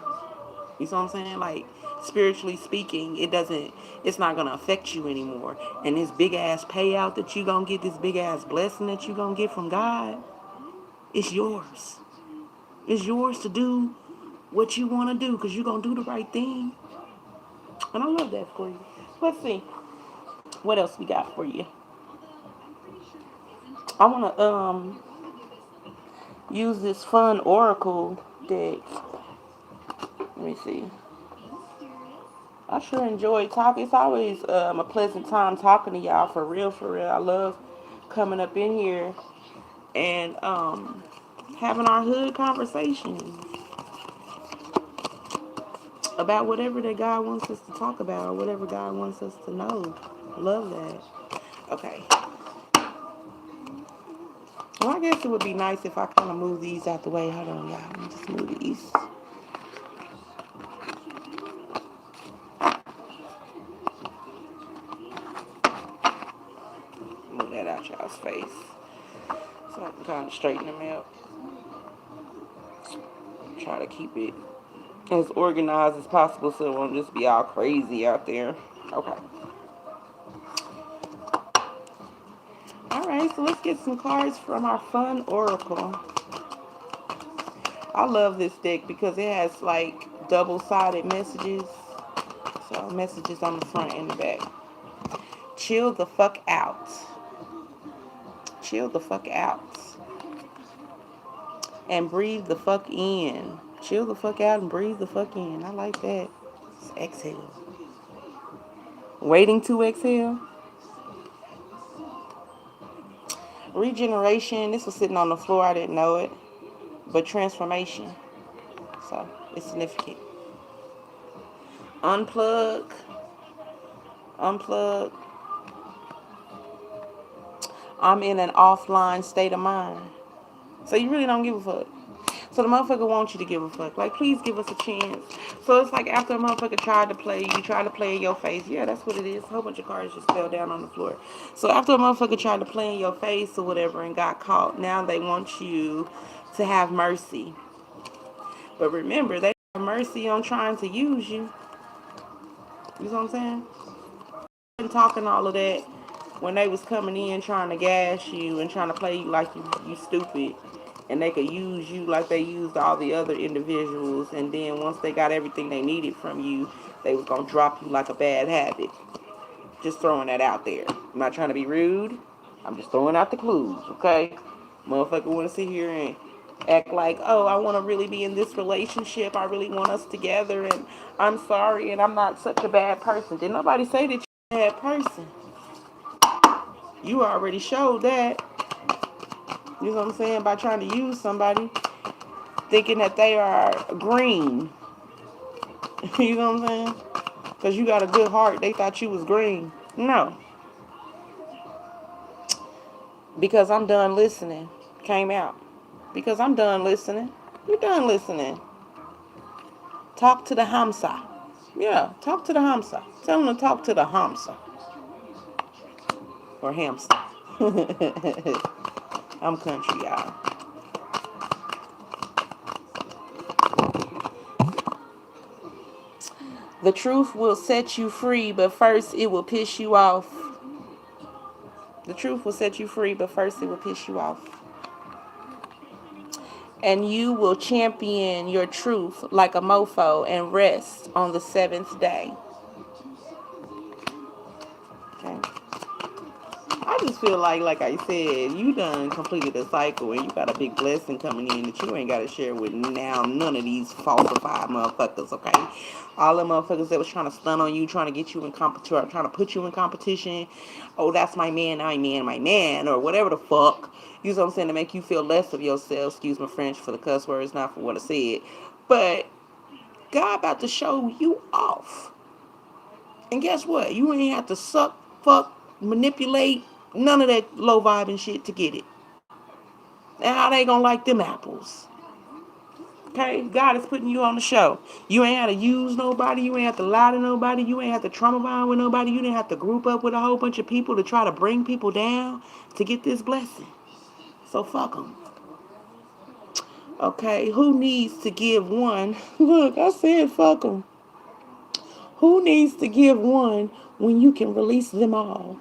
You see what I'm saying? Like, spiritually speaking, it's not gonna affect you anymore. And this big ass payout that you gonna get, this big ass blessing that you gonna get from God, it's yours. It's yours to do what you wanna do, because you're gonna do the right thing. And I love that for you. Let's see. What else we got for you? I wanna use this fun oracle deck. Let me see. I sure enjoy talking. It's always a pleasant time talking to y'all, for real, for real. I love coming up in here and having our hood conversations about whatever that God wants us to talk about, or whatever God wants us to know. Love that. Okay. Well, I guess it would be nice if I kind of move these out the way. Hold on, y'all. Let me just move these. Move that out y'all's face so I can kind of straighten them out. Try to keep it as organized as possible so it won't just be all crazy out there. Okay. Alright, so let's get some cards from our fun oracle. I love this deck because it has like double-sided messages. So messages on the front and the back. Chill the fuck out. Chill the fuck out. And breathe the fuck in. Chill the fuck out and breathe the fuck in. I like that. Just exhale. Waiting to exhale. Regeneration. This was sitting on the floor. I didn't know it. But transformation. So it's significant. Unplug. Unplug. I'm in an offline state of mind. So you really don't give a fuck. So the motherfucker wants you to give a fuck. Like, please give us a chance. So it's like after a motherfucker tried to play, you try to play in your face. Yeah, that's what it is. A whole bunch of cards just fell down on the floor. So after a motherfucker tried to play in your face or whatever and got caught, now they want you to have mercy. But remember, they have mercy on trying to use you. You know what I'm saying? Been talking all of that when they was coming in trying to gas you and trying to play you like you stupid, and they could use you like they used all the other individuals, and then once they got everything they needed from you, they was gonna drop you like a bad habit. Just throwing that out there. I'm not trying to be rude. I'm just throwing out the clues, okay? Motherfucker want to sit here and act like, oh, I want to really be in this relationship. I really want us together, and I'm sorry, and I'm not such a bad person. Did nobody say that you're a bad person? You already showed that. You know what I'm saying? By trying to use somebody, thinking that they are green. You know what I'm saying? Because you got a good heart. They thought you was green. No. Because I'm done listening. Came out. Because I'm done listening. You're done listening. Talk to the Hamsa. Yeah, talk to the Hamsa. Tell them to talk to the Hamsa. Or hamster. I'm country, y'all. The truth will set you free, but first it will piss you off. The truth will set you free, but first it will piss you off. And you will champion your truth like a mofo and rest on the seventh day. Okay. I just feel like I said, you done completed a cycle and you got a big blessing coming in that you ain't got to share with now none of these falsified motherfuckers, okay? All the motherfuckers that was trying to stun on you, trying to get you in competition, trying to put you in competition. Oh, that's my man, my man, or whatever the fuck. You know what I'm saying? To make you feel less of yourself. Excuse my French for the cuss words, not for what I said. But God about to show you off. And guess what? You ain't have to suck, fuck, manipulate, none of that low vibing shit to get it. And how they gonna like them apples? Okay? God is putting you on the show. You ain't have to use nobody. You ain't have to lie to nobody. You ain't have to trauma bond with nobody. You didn't have to group up with a whole bunch of people to try to bring people down to get this blessing. So fuck them. Okay, who needs to give one? Look, I said fuck them. Who needs to give one when you can release them all?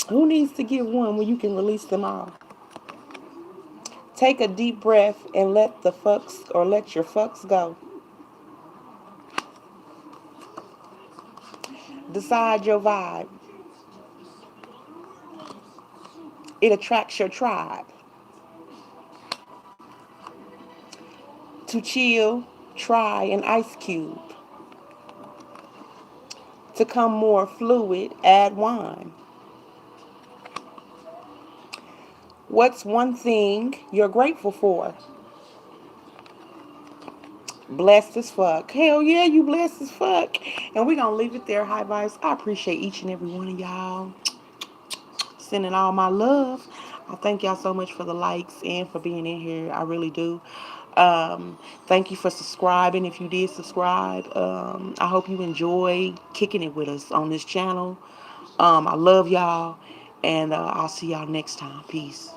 Who needs to give one when you can release them all? Take a deep breath and let the fucks or let your fucks go. Decide your vibe. It attracts your tribe. To chill, try an ice cube. To come more fluid, add wine. What's one thing you're grateful for? Blessed as fuck. Hell yeah, you blessed as fuck. And we're gonna leave it there. High vibes. I appreciate each and every one of y'all. Sending all my love. I thank y'all so much for the likes and for being in here. I really do. Thank you for subscribing if you did subscribe. I hope you enjoy kicking it with us on this channel. I love y'all. And I'll see y'all next time. Peace.